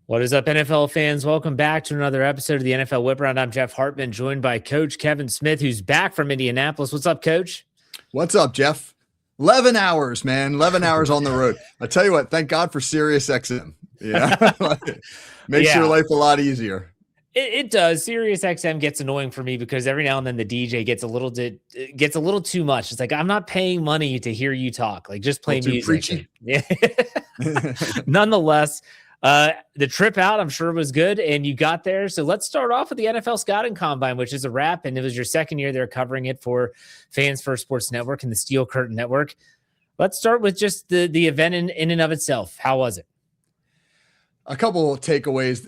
What is up, NFL fans? Welcome back to another episode of the NFL Whip Around. I'm Jeff Hartman, joined by Coach Kevin Smith, who's back from Indianapolis. What's up, Coach? What's up, Jeff? 11 hours, man. 11 hours on the road. I tell you what, thank God for Sirius XM. Yeah. Makes your life a lot easier. It does. Sirius XM gets annoying for me because every now and then the DJ gets a little too much. It's like, I'm not paying money to hear you talk. Like, just play music. Preachy. Yeah. Nonetheless, the trip out, I'm sure, was good, and you got there. So let's start off with the NFL Scouting Combine, which is a wrap, and it was your second year there covering it for Fans First Sports Network and the Steel Curtain Network. Let's start with just the event in and of itself. How was it? A couple of takeaways.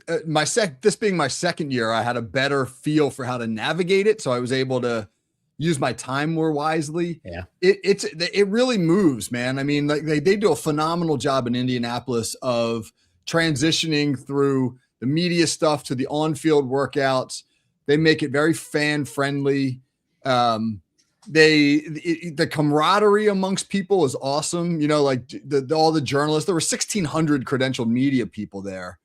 This being my second year, I had a better feel for how to navigate it, so I was able to use my time more wisely. Yeah, it really moves, man. I mean, like they do a phenomenal job in Indianapolis of transitioning through the media stuff to the on-field workouts. They make it very fan-friendly. The camaraderie amongst people is awesome. You know, like all the journalists, there were 1,600 credentialed media people there.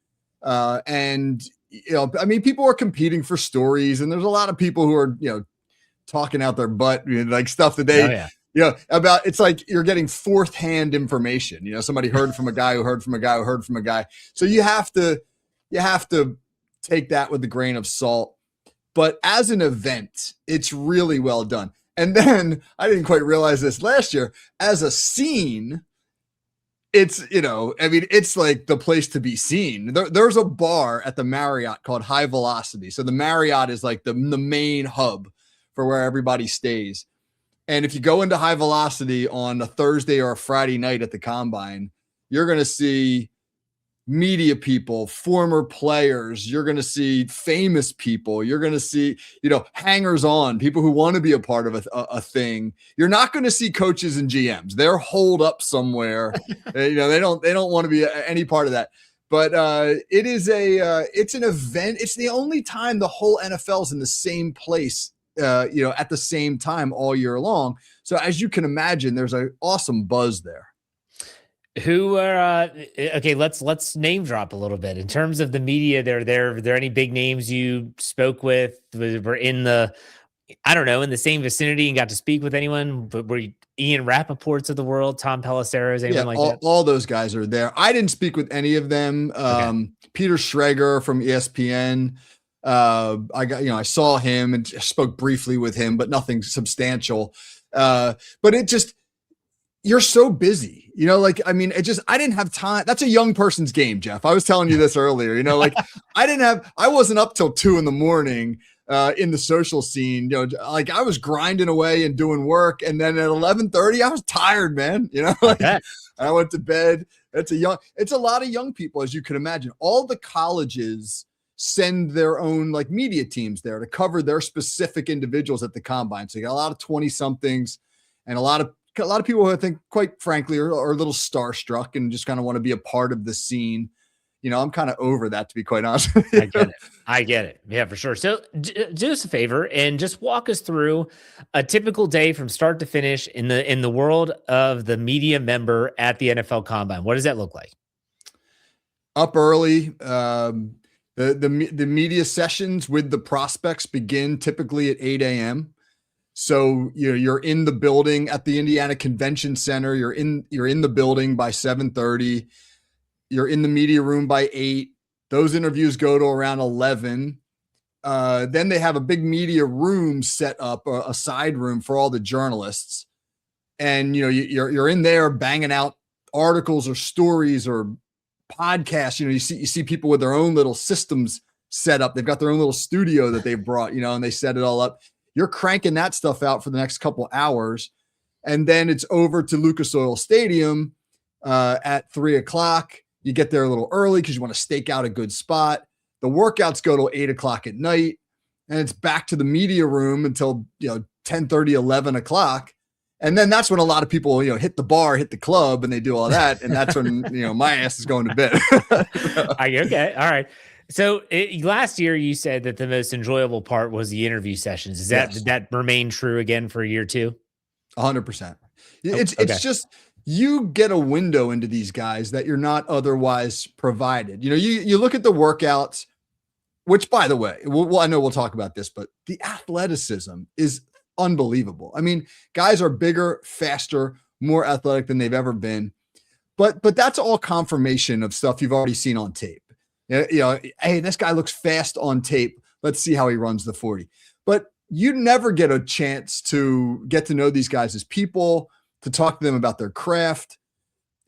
And, you know, I mean, people are competing for stories, and there's a lot of people who are, you know, talking out their butt, you know, like stuff that they, about, it's like you're getting fourth hand information. You know, somebody heard from a guy who heard from a guy who heard from a guy. So you have to take that with a grain of salt. But as an event, it's really well done. And then I didn't quite realize this last year, as a scene, it's, you know, I mean, it's like the place to be seen. There's a bar at the Marriott called High Velocity. So the Marriott is like the main hub for where everybody stays. And if you go into High Velocity on a Thursday or a Friday night at the Combine, you're going to see media people, former players. You're going to see famous people. You're going to see, you know, hangers on, people who want to be a part of a thing. You're not going to see coaches and GMs. They're holed up somewhere. You know, they don't want to be any part of that. But it's an event. It's the only time the whole NFL is in the same place, you know, at the same time all year long. So as you can imagine, there's an awesome buzz there. Who are okay? Let's name drop a little bit in terms of the media. Were there any big names you spoke with? Were in the, I don't know, in the same vicinity and got to speak with anyone? But were you Ian Rappaport's of the world, Tom Pelisseri's, anyone like that? All those guys are there. I didn't speak with any of them. Okay. Peter Schrager from ESPN. I saw him and spoke briefly with him, but nothing substantial. But it just, you're so busy, you know, like, I mean, I didn't have time. That's a young person's game, Jeff. I was telling you this earlier, you know, like I wasn't up till 2 a.m. In the social scene, you know, like I was grinding away and doing work. And then at 11:30, I was tired, man. You know, like, I went to bed. It's a lot of young people, as you can imagine. All the colleges send their own like media teams there to cover their specific individuals at the Combine. So you got a lot of 20 somethings and a lot of people who I think, quite frankly, are a little starstruck and just kind of want to be a part of the scene. You know, I'm kind of over that, to be quite honest. I get it. Yeah, for sure. So do us a favor and just walk us through a typical day from start to finish in the world of the media member at the NFL Combine. What does that look like? Up early. The media sessions with the prospects begin typically at 8 a.m. So you're in the building at the Indiana Convention Center. You're in the building by 7:30. You're in the media room by 8. Those interviews go to around 11. Then they have a big media room set up, a side room for all the journalists. And you're in there banging out articles or stories or podcasts. You see people with their own little systems set up. They've got their own little studio that they've brought, and they set it all up. You're cranking that stuff out for the next couple hours. And then it's over to Lucas Oil Stadium at 3:00. You get there a little early because you want to stake out a good spot. The workouts go till 8:00 at night, and it's back to the media room until 10:30, 11:00. And then that's when a lot of people, hit the bar, hit the club, and they do all that. And that's when, my ass is going to bed. Okay. All right. So last year you said that the most enjoyable part was the interview sessions. Did that remain true again for year 2? 100%. It's just, you get a window into these guys that you're not otherwise provided. You look at the workouts, which, by the way, I know we'll talk about this, but the athleticism is unbelievable. I mean, guys are bigger, faster, more athletic than they've ever been. But that's all confirmation of stuff you've already seen on tape. Hey, this guy looks fast on tape. Let's see how he runs the 40. But you never get a chance to get to know these guys as people, to talk to them about their craft.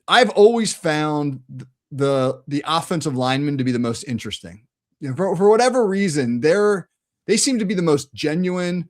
I've always found the offensive linemen to be the most interesting. For whatever reason, they seem to be the most genuine,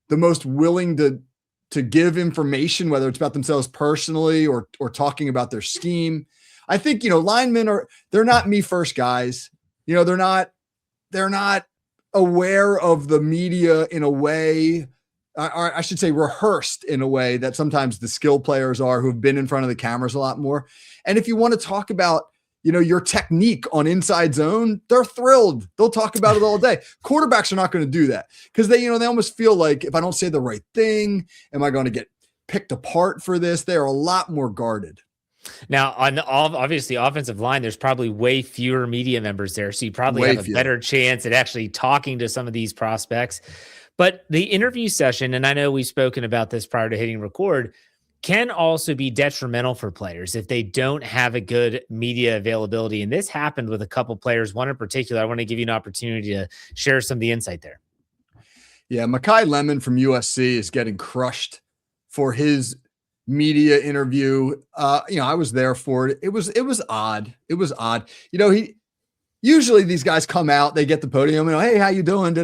the most willing to give information, whether it's about themselves personally or talking about their scheme. I think, linemen they're not me first guys. They're not aware of the media in a way, or I should say rehearsed in a way that sometimes the skill players are, who've been in front of the cameras a lot more. And if you want to talk about, your technique on inside zone, they're thrilled. They'll talk about it all day. Quarterbacks are not going to do that because they almost feel like, if I don't say the right thing, am I going to get picked apart for this? They're a lot more guarded. Now, on obviously offensive line, there's probably way fewer media members there, so you probably have a better chance at actually talking to some of these prospects. But the interview session, and I know we've spoken about this prior to hitting record, can also be detrimental for players if they don't have a good media availability. And this happened with a couple players, one in particular. I want to give you an opportunity to share some of the insight there. Yeah, Makai Lemon from USC is getting crushed for his media interview. I was there for it. It was odd. It was odd. Usually these guys come out, they get the podium, hey, how you doing?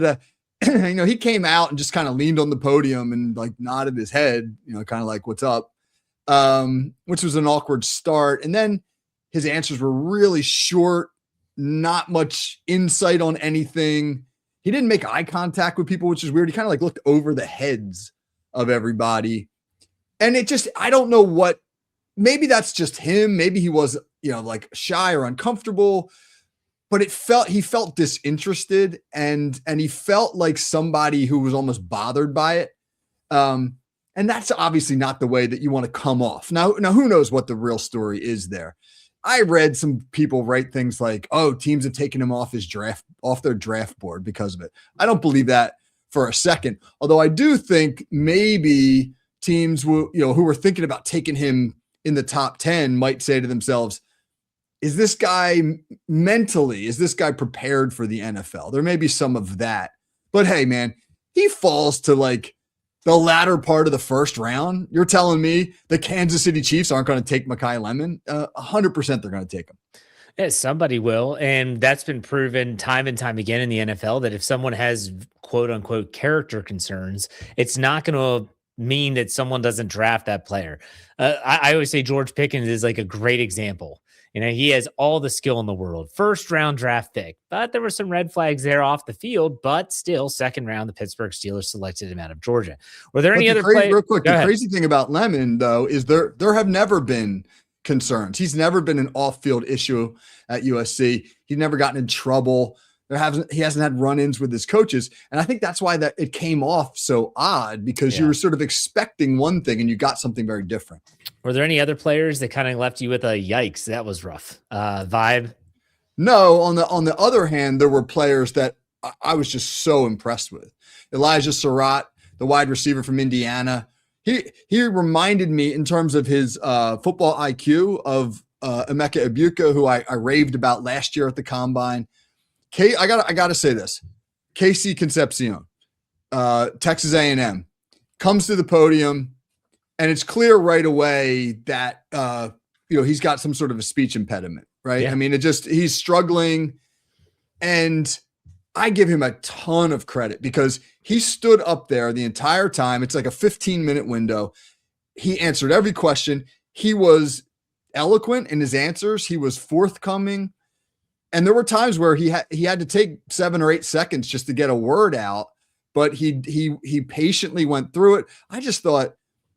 He came out and just kind of leaned on the podium and like nodded his head, kind of like, what's up? Which was an awkward start. And then his answers were really short, not much insight on anything. He didn't make eye contact with people, which is weird. He kind of like looked over the heads of everybody. And I don't know maybe that's just him. Maybe he was, like shy or uncomfortable, but he felt disinterested and he felt like somebody who was almost bothered by it. And that's obviously not the way that you want to come off. Now, who knows what the real story is there? I read some people write things like, oh, teams have taken him off their draft board because of it. I don't believe that for a second. Although I do think maybe teams who were thinking about taking him in the top 10 might say to themselves, is this guy prepared for the NFL? There may be some of that, but hey, man, he falls to like the latter part of the first round. You're telling me the Kansas City Chiefs aren't going to take Makai Lemon? 100% they're going to take him. Yeah, somebody will. And that's been proven time and time again in the NFL that if someone has quote unquote character concerns, it's not going to mean that someone doesn't draft that player. I always say George Pickens is like a great example. He has all the skill in the world. First round draft pick, but there were some red flags there off the field, but still second round, the Pittsburgh Steelers selected him out of Georgia. Were there any other players? Real quick, the crazy thing about Lemon, though, is there have never been concerns. He's never been an off-field issue at USC. He's never gotten in trouble. He hasn't had run-ins with his coaches. And I think that's why that it came off so odd, because you were sort of expecting one thing and you got something very different. Were there any other players that kind of left you with a yikes, that was rough vibe? No, on the other hand, there were players that I was just so impressed with. Elijah Surratt, the wide receiver from Indiana. He reminded me in terms of his football IQ of Emeka Egbuka, who I raved about last year at the Combine. I gotta say this. KC Concepcion, Texas A&M, comes to the podium, and it's clear right away that he's got some sort of a speech impediment, right? Yeah. I mean, he's struggling, and I give him a ton of credit because he stood up there the entire time. It's like a 15-minute window. He answered every question. He was eloquent in his answers. He was forthcoming. And there were times where he had to take 7 or 8 seconds just to get a word out, but he patiently went through it. I just thought,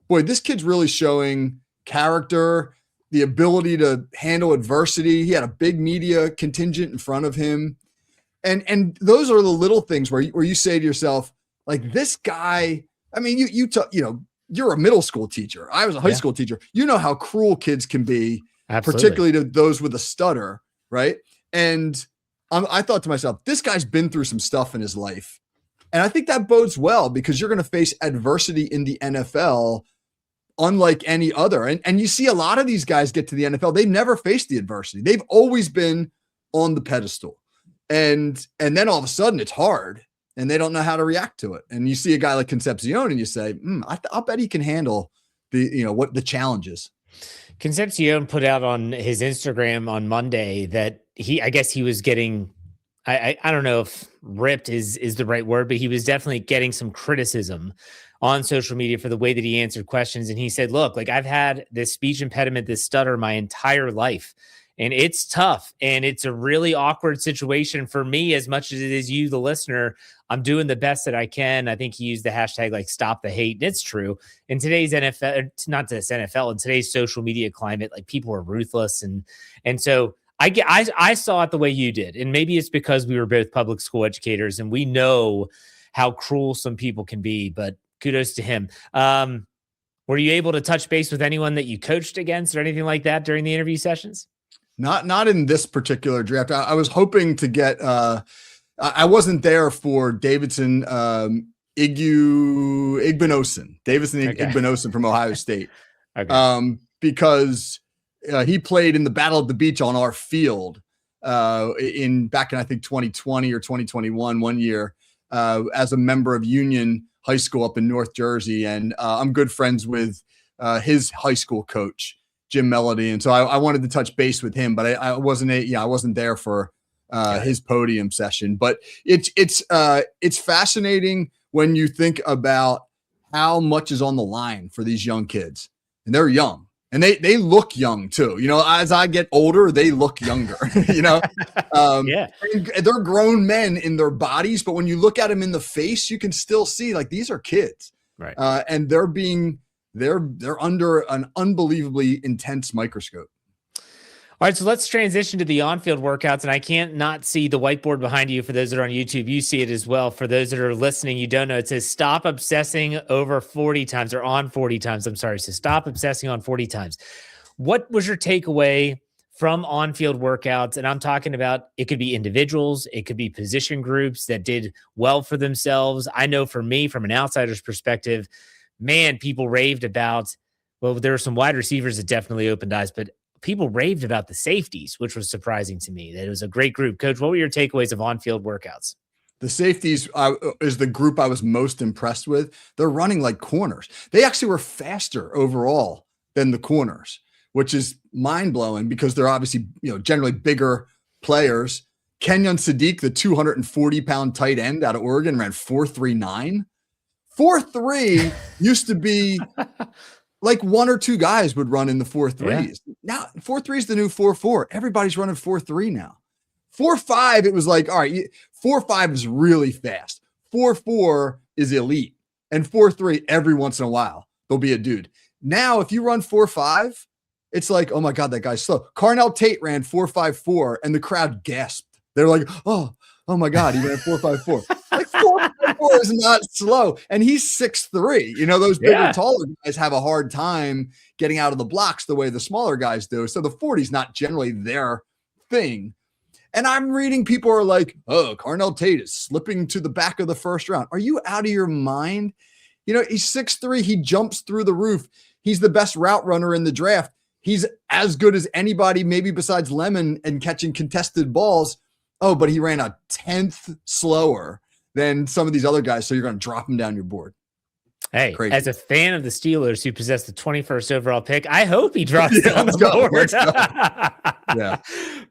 boy, this kid's really showing character, the ability to handle adversity. He had a big media contingent in front of him. And those are the little things where you say to yourself, like, this guy, I mean, you're a middle school teacher. I was a high school teacher. You know how cruel kids can be, Absolutely. particularly to those with a stutter, right? And I thought to myself, this guy's been through some stuff in his life. And I think that bodes well because you're going to face adversity in the NFL unlike any other. And you see a lot of these guys get to the NFL, they never faced the adversity. They've always been on the pedestal. And then all of a sudden it's hard and they don't know how to react to it. And you see a guy like Concepcion and you say, I'll bet he can handle the challenges. Concepcion put out on his Instagram on Monday that I guess he was getting, I don't know if ripped is the right word, but he was definitely getting some criticism on social media for the way that he answered questions. And he said, look, like I've had this speech impediment, this stutter my entire life. And it's tough. And it's a really awkward situation for me as much as it is you, the listener. I'm doing the best that I can. I think he used the hashtag like stop the hate. And it's true. In today's NFL, not this NFL, in today's social media climate, like people are ruthless. And so I saw it the way you did. And maybe it's because we were both public school educators and we know how cruel some people can be, but kudos to him. Were you able to touch base with anyone that you coached against or anything like that during the interview sessions? Not in this particular draft. I was hoping to get I wasn't there for Davidson Igbinosun from Ohio State. Okay. Because he played in the Battle of the Beach on our field back in I think 2020 or 2021 one year as a member of Union High School up in North Jersey. And I'm good friends with his high school coach, Jim Melody. And so I wanted to touch base with him, but I wasn't there for his podium session. But it's fascinating when you think about how much is on the line for these young kids. And they're young. And they look young too. As I get older, they look younger, Yeah. They're grown men in their bodies, but when you look at them in the face, you can still see like these are kids. Right. And they're under an unbelievably intense microscope. All right, so let's transition to the on-field workouts, and I can't not see the whiteboard behind you. For those that are on YouTube, you see it as well. For those that are listening, you don't know. It says stop obsessing over 40 times or on 40 times. I'm sorry. So stop obsessing on 40 times. What was your takeaway from on-field workouts? And I'm talking about it could be individuals, it could be position groups that did well for themselves. I know for me, from an outsider's perspective, man, people raved about, well, there were some wide receivers that definitely opened eyes, but people raved about the safeties, which was surprising to me. That it was a great group. Coach, what were your takeaways of on-field workouts? The safeties is the group I was most impressed with. They're running like corners. They actually were faster overall than the corners, which is mind-blowing because they're obviously, generally bigger players. Kenyon Sadiq, the 240-pound tight end out of Oregon, ran 4.39. 4.3 used to be like one or two guys would run in the 4.3s. Yeah. Now 4.3 is the new 4.4. Everybody's running 4.3 now. 4.5, it was like, all right, 4.5 is really fast. 4.4 is elite. And 4.3, every once in a while, there'll be a dude. Now, if you run 4.5, it's like, oh my God, that guy's slow. Carnell Tate ran 4.54 and the crowd gasped. They're like, oh my God, he ran 4.54. Like 4.54 is not slow. And he's 6'3". Those bigger, taller guys have a hard time getting out of the blocks the way the smaller guys do. So the 40 is not generally their thing. And I'm reading people are like, oh, Carnell Tate is slipping to the back of the first round. Are you out of your mind? He's 6'3". He jumps through the roof. He's the best route runner in the draft. He's as good as anybody, maybe besides Lemon, and catching contested balls. Oh, but he ran a 10th slower than some of these other guys. So you're going to drop him down your board. Hey, crazy. As a fan of the Steelers who possess the 21st overall pick, I hope he drops down the board. Yeah.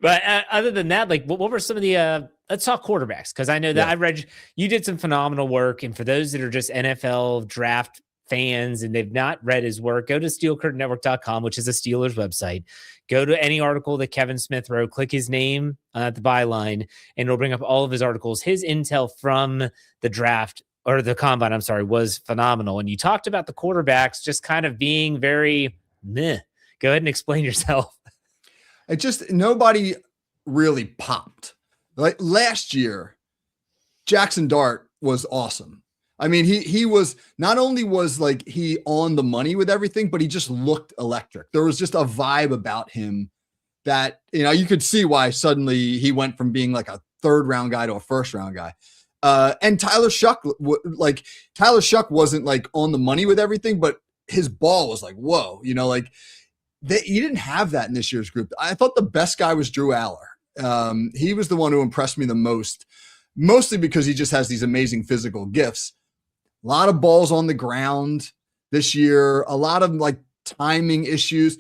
But other than that, like what were some of the, let's talk quarterbacks. Cause I know that I read, you did some phenomenal work. And for those that are just NFL draft fans and they've not read his work, go to steelcurtainnetwork.com, which is a Steelers website. Go to any article that Kevin Smith wrote, click his name at the byline, and it'll bring up all of his articles. His intel from the draft or the combine, I'm sorry, was phenomenal. And you talked about the quarterbacks just kind of being very meh. Go ahead and explain yourself. Nobody really popped. Like last year, Jackson Dart was awesome. I mean, he was not only was like he on the money with everything, but he just looked electric. There was just a vibe about him that, you know, you could see why suddenly he went from being like a third round guy to a first round guy. And Tyler Shuck, like Tyler Shuck wasn't like on the money with everything, but his ball was like, whoa, you know, like you didn't have that in this year's group. I thought the best guy was Drew Aller. He was the one who impressed me the most, mostly because he just has these amazing physical gifts. A lot of balls on the ground this year, a lot of like timing issues.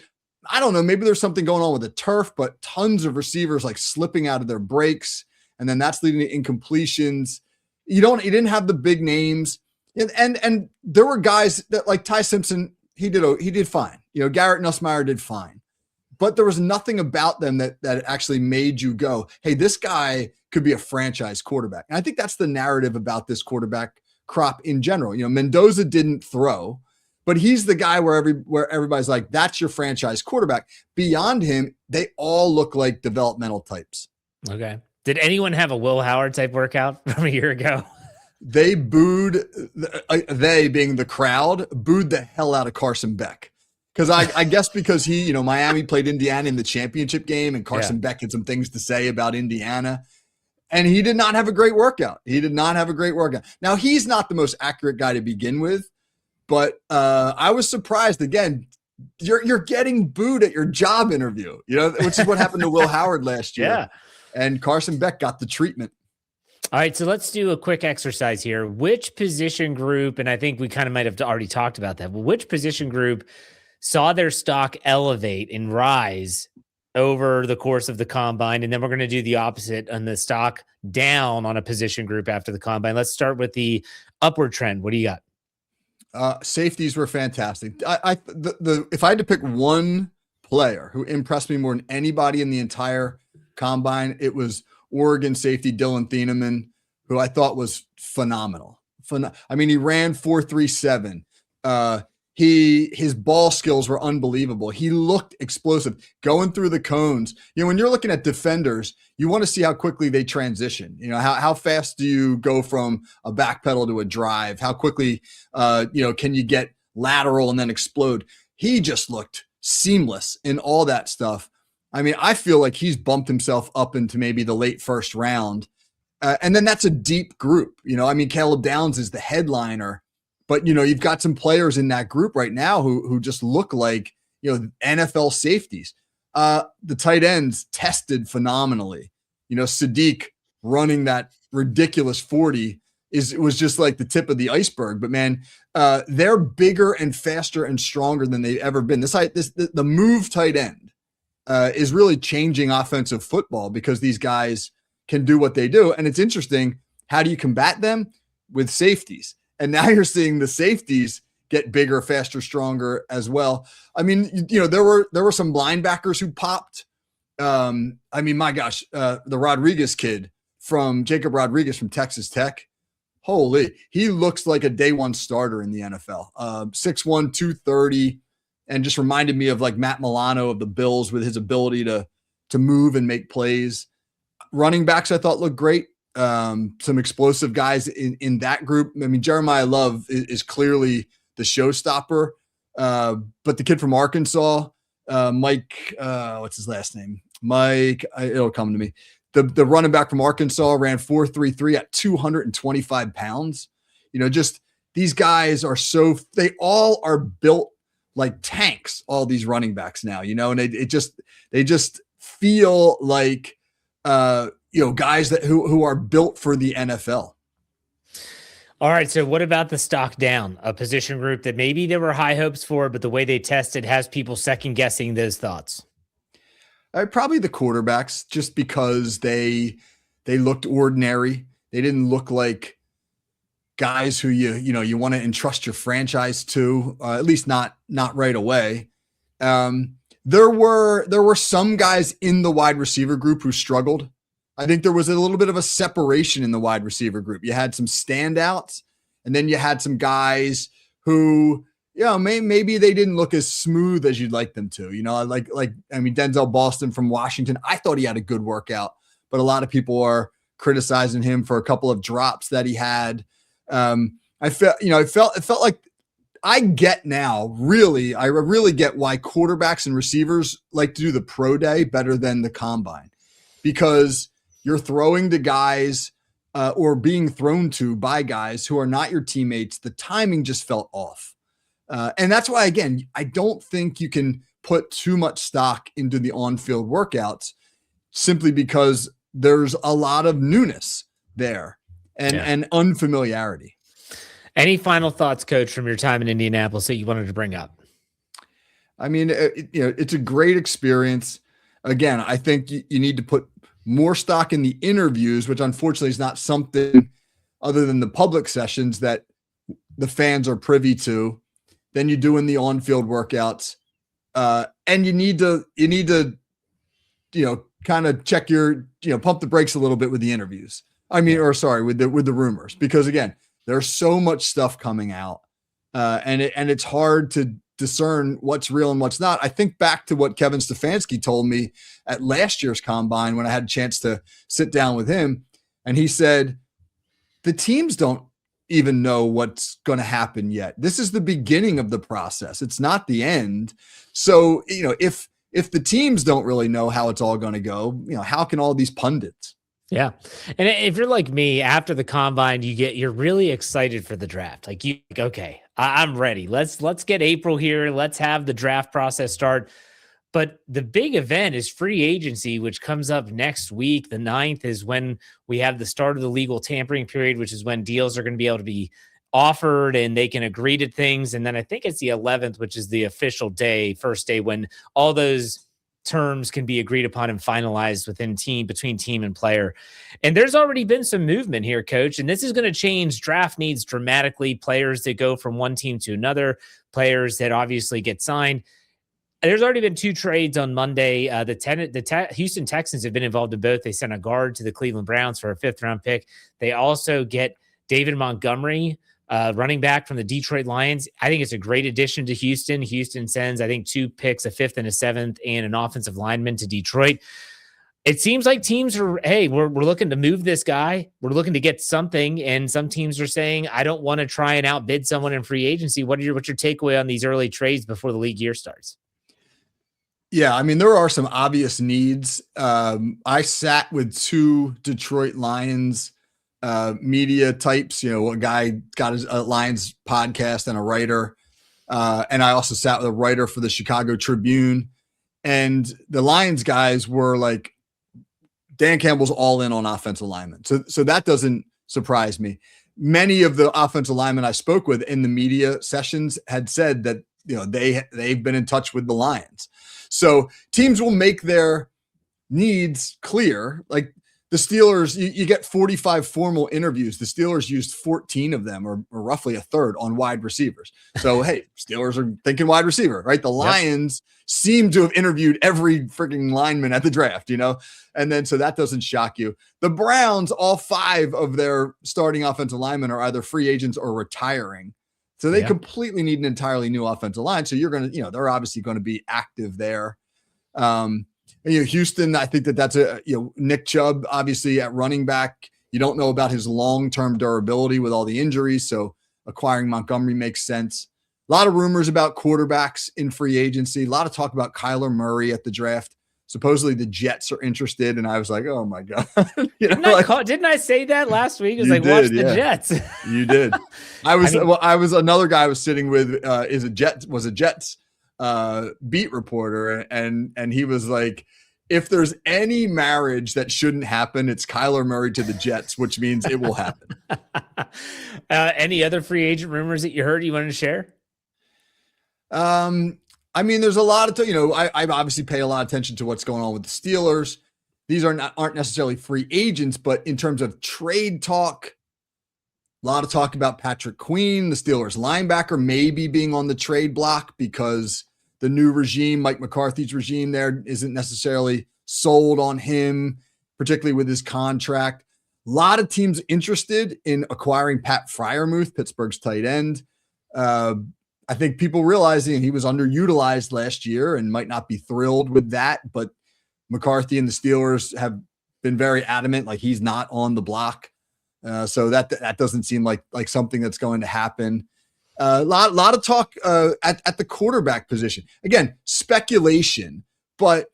I don't know, maybe there's something going on with the turf, but tons of receivers like slipping out of their breaks, and then that's leading to incompletions. You didn't have the big names. And there were guys that like Ty Simpson, he did fine. You know, Garrett Nussmeier did fine. But there was nothing about them that actually made you go, hey, this guy could be a franchise quarterback. And I think that's the narrative about this quarterback crop in general. You know, Mendoza didn't throw, but he's the guy where everybody's like, that's your franchise quarterback. Beyond him, they all look like developmental types. Okay. Did anyone have a Will Howard type workout from a year ago? They booed, they being the crowd, booed the hell out of Carson Beck. Because I guess because he, you know, Miami played Indiana in the championship game, and Carson Beck had some things to say about Indiana. And he did not have a great workout. Now, he's not the most accurate guy to begin with, but I was surprised. Again, you're getting booed at your job interview, you know, which is what happened to Will Howard last year. Yeah. And Carson Beck got the treatment. All right, so let's do a quick exercise here. Which position group, and I think we kind of might have already talked about that, but which position group saw their stock elevate and rise over the course of the combine? And then we're going to do the opposite on the stock down on a position group after the combine. Let's start with the upward trend. What do you got? Safeties were fantastic. If I had to pick one player who impressed me more than anybody in the entire combine, it was Oregon safety Dylan Thieneman, who I thought was phenomenal. I mean, he ran 4.37. His ball skills were unbelievable. He looked explosive going through the cones. You know, when you're looking at defenders, you want to see how quickly they transition. You know, how fast do you go from a back pedal to a drive? How quickly, can you get lateral and then explode? He just looked seamless in all that stuff. I mean, I feel like he's bumped himself up into maybe the late first round. And then that's a deep group. You know, I mean, Caleb Downs is the headliner, but, you know, you've got some players in that group right now who just look like, you know, NFL safeties. The tight ends tested phenomenally. You know, Sadiq running that ridiculous 40 was just like the tip of the iceberg. But man, they're bigger and faster and stronger than they've ever been. The move tight end is really changing offensive football because these guys can do what they do. And it's interesting. How do you combat them? With safeties. And now you're seeing the safeties get bigger, faster, stronger as well. I mean, you know, there were some linebackers who popped. I mean, my gosh, the Rodriguez kid Jacob Rodriguez from Texas Tech. Holy, he looks like a day one starter in the NFL. 6'1", 230. And just reminded me of like Matt Milano of the Bills with his ability to move and make plays. Running backs I thought looked great. Some explosive guys in that group. I mean, Jeremiah Love is clearly the showstopper. But the kid from Arkansas, Mike, what's his last name? Mike, it'll come to me. The running back from Arkansas ran 4.33 at 225 pounds. You know, just these guys they all are built like tanks, all these running backs now, you know, and they just feel like, guys who are built for the NFL. All right. So what about the stock down, a position group that maybe there were high hopes for, but the way they tested has people second guessing those thoughts? Probably the quarterbacks, just because they looked ordinary. They didn't look like guys who you want to entrust your franchise to, at least not right away. There were some guys in the wide receiver group who struggled. I think there was a little bit of a separation in the wide receiver group. You had some standouts, and then you had some guys who, you know, maybe they didn't look as smooth as you'd like them to. You know, I mean, Denzel Boston from Washington, I thought he had a good workout, but a lot of people are criticizing him for a couple of drops that he had. it felt like I get now, really, I really get why quarterbacks and receivers like to do the pro day better than the combine, because you're throwing to guys or being thrown to by guys who are not your teammates. The timing just felt off. And that's why, again, I don't think you can put too much stock into the on-field workouts simply because there's a lot of newness there and unfamiliarity. Any final thoughts, Coach, from your time in Indianapolis that you wanted to bring up? I mean, it's a great experience. Again, I think you need to put more stock in the interviews, which unfortunately is not something other than the public sessions that the fans are privy to, than you do in the on-field workouts. And you need to, kind of check your, pump the brakes a little bit with the interviews. I mean, or sorry, with the rumors, because again, there's so much stuff coming out, and it's hard to discern what's real and what's not. I think back to what Kevin Stefanski told me at last year's combine when I had a chance to sit down with him, and he said the teams don't even know what's going to happen yet. This is the beginning of the process. It's not the end. So, if the teams don't really know how it's all going to go, how can all these pundits? Yeah. And if you're like me, after the combine, you're really excited for the draft. Like okay, I'm ready. Let's get April here. Let's have the draft process start. But the big event is free agency, which comes up next week. The 9th is when we have the start of the legal tampering period, which is when deals are going to be able to be offered and they can agree to things. And then I think it's the 11th, which is the official day, first day, when all those terms can be agreed upon and finalized between team and player. And there's already been some movement here, Coach, and this is going to change draft needs dramatically. Players that go from one team to another, players that obviously get signed. There's already been 2 trades on Monday. The Houston Texans have been involved in both. They sent a guard to the Cleveland Browns for a 5th-round pick. They also get David Montgomery, running back from the Detroit Lions. I think it's a great addition to Houston. Houston sends, I think, 2 picks, a 5th and a 7th, and an offensive lineman to Detroit. It seems like teams are, hey, we're looking to move this guy. We're looking to get something, and some teams are saying, I don't want to try and outbid someone in free agency. What's your takeaway on these early trades before the league year starts? Yeah, I mean, there are some obvious needs. I sat with 2 Detroit Lions media types, a guy got a Lions podcast and a writer. And I also sat with a writer for the Chicago Tribune, and the Lions guys were like, Dan Campbell's all in on offensive linemen. So that doesn't surprise me. Many of the offensive linemen I spoke with in the media sessions had said that, they've been in touch with the Lions. So teams will make their needs clear. Like the Steelers, you get 45 formal interviews. The Steelers used 14 of them, or roughly a third, on wide receivers. So, hey, Steelers are thinking wide receiver, right? The Lions seem to have interviewed every freaking lineman at the draft, And then, so that doesn't shock you. The Browns, all 5 of their starting offensive linemen are either free agents or retiring. So they completely need an entirely new offensive line. So you're going to, they're obviously going to be active there. Houston, I think that's Nick Chubb, obviously at running back. You don't know about his long-term durability with all the injuries. So acquiring Montgomery makes sense. A lot of rumors about quarterbacks in free agency. A lot of talk about Kyler Murray at the draft. Supposedly the Jets are interested, and I was like, "Oh my god!" Didn't I say that last week? It was like, watch the Jets. You did. I was another guy I was sitting with. Was a Jets beat reporter, and he was like, "If there's any marriage that shouldn't happen, it's Kyler Murray to the Jets, which means it will happen." Any other free agent rumors that you heard you wanted to share? I mean, there's a lot of, I obviously pay a lot of attention to what's going on with the Steelers. These aren't necessarily free agents, but in terms of trade talk, a lot of talk about Patrick Queen, the Steelers linebacker, maybe being on the trade block because the new regime, Mike McCarthy's regime there, isn't necessarily sold on him, particularly with his contract. A lot of teams interested in acquiring Pat Freiermuth, Pittsburgh's tight end. I think people realizing he was underutilized last year and might not be thrilled with that, but McCarthy and the Steelers have been very adamant, like he's not on the block. So that doesn't seem like something that's going to happen. A lot of talk at the quarterback position. Again, speculation, but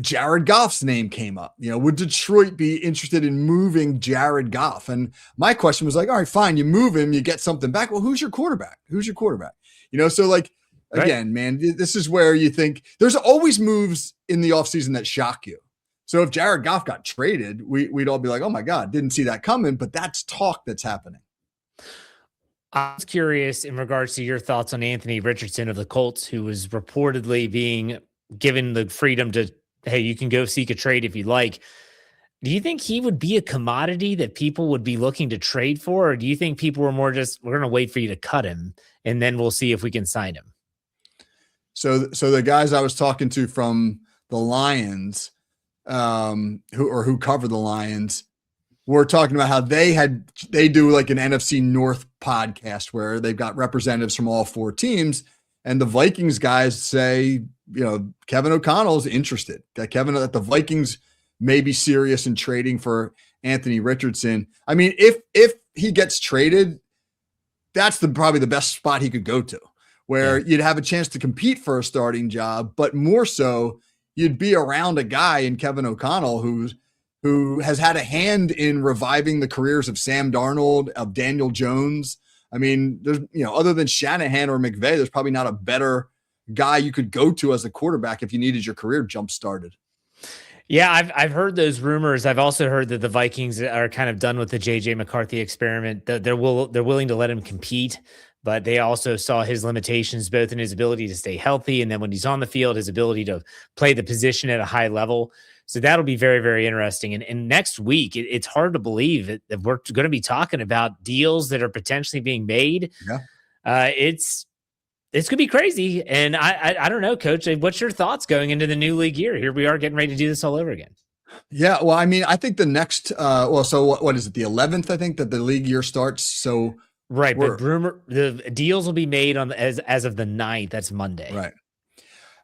Jared Goff's name came up. Would Detroit be interested in moving Jared Goff? And my question was like, all right, fine, you move him, you get something back. Well, who's your quarterback? So like, again, man, this is where you think there's always moves in the offseason that shock you. So if Jared Goff got traded, we'd all be like, oh my God, didn't see that coming. But that's talk that's happening. I was curious in regards to your thoughts on Anthony Richardson of the Colts, who was reportedly being given the freedom to, hey, you can go seek a trade if you like. Do you think he would be a commodity that people would be looking to trade for? Or do you think people were more just, we're going to wait for you to cut him and then we'll see if we can sign him? So the guys I was talking to from the Lions, who cover the Lions, were talking about how they do like an NFC North podcast where they've got representatives from all four teams. And the Vikings guys say, Kevin O'Connell's interested. That the Vikings may be serious in trading for Anthony Richardson. I mean, if he gets traded, that's probably the best spot he could go to, where you'd have a chance to compete for a starting job, but more so you'd be around a guy in Kevin O'Connell who has had a hand in reviving the careers of Sam Darnold, of Daniel Jones. I mean, there's, other than Shanahan or McVay, there's probably not a better guy you could go to as a quarterback if you needed your career jump started. Yeah, I've heard those rumors. I've also heard that the Vikings are kind of done with the JJ McCarthy experiment. They're willing to let him compete, but they also saw his limitations, both in his ability to stay healthy and then when he's on the field, his ability to play the position at a high level. So that'll be very, very interesting. And next week, it's hard to believe that we're going to be talking about deals that are potentially being made. Yeah. It's going to be crazy. And I don't know, Coach, what's your thoughts going into the new league year? Here we are getting ready to do this all over again. Yeah. Well, I mean, I think the next, so what is it? The 11th, I think that the league year starts. So right. But the deals will be made on as of the 9th. That's Monday. Right.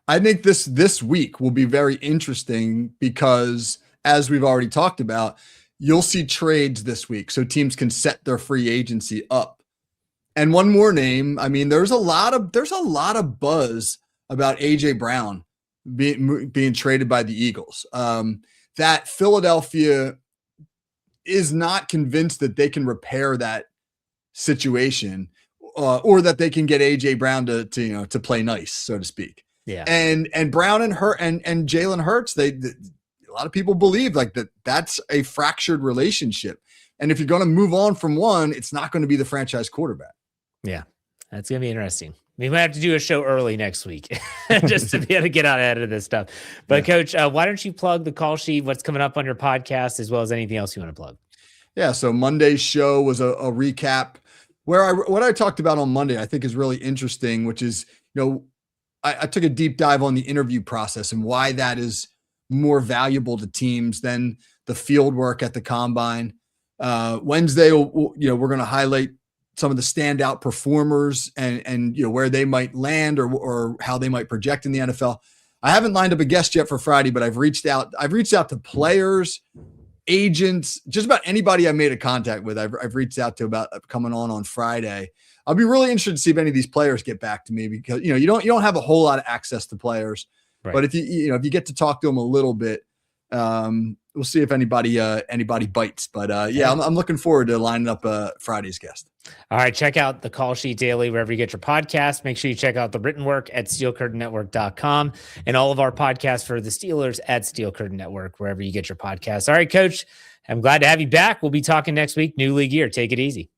I think this week will be very interesting because, as we've already talked about, you'll see trades this week, so teams can set their free agency up. And one more name, I mean, there's a lot of buzz about AJ Brown being traded by the Eagles. That Philadelphia is not convinced that they can repair that situation, or that they can get AJ Brown to play nice, so to speak. Yeah. And Brown and Jalen Hurts, a lot of people believe like that's a fractured relationship. And if you're going to move on from one, it's not going to be the franchise quarterback. Yeah. That's going to be interesting. We might have to do a show early next week just to be able to get out ahead of this stuff. But Coach, why don't you plug the call sheet, what's coming up on your podcast, as well as anything else you want to plug? Yeah. So Monday's show was a recap where what I talked about on Monday, I think is really interesting, which is, I took a deep dive on the interview process and why that is more valuable to teams than the field work at the combine. Wednesday, we're going to highlight some of the standout performers and where they might land or how they might project in the NFL. I haven't lined up a guest yet for Friday, but I've reached out to players, agents, just about anybody I made a contact with. I've reached out to about coming on Friday. I'll be really interested to see if any of these players get back to me because, you don't have a whole lot of access to players, right. But if you get to talk to them a little bit, we'll see if anybody bites, but I'm looking forward to lining up Friday's guest. All right. Check out the Call Sheet Daily, wherever you get your podcast. Make sure you check out the written work at steelcurtainnetwork.com and all of our podcasts for the Steelers at Steel Curtain Network, wherever you get your podcasts. All right, Coach, I'm glad to have you back. We'll be talking next week, new league year. Take it easy.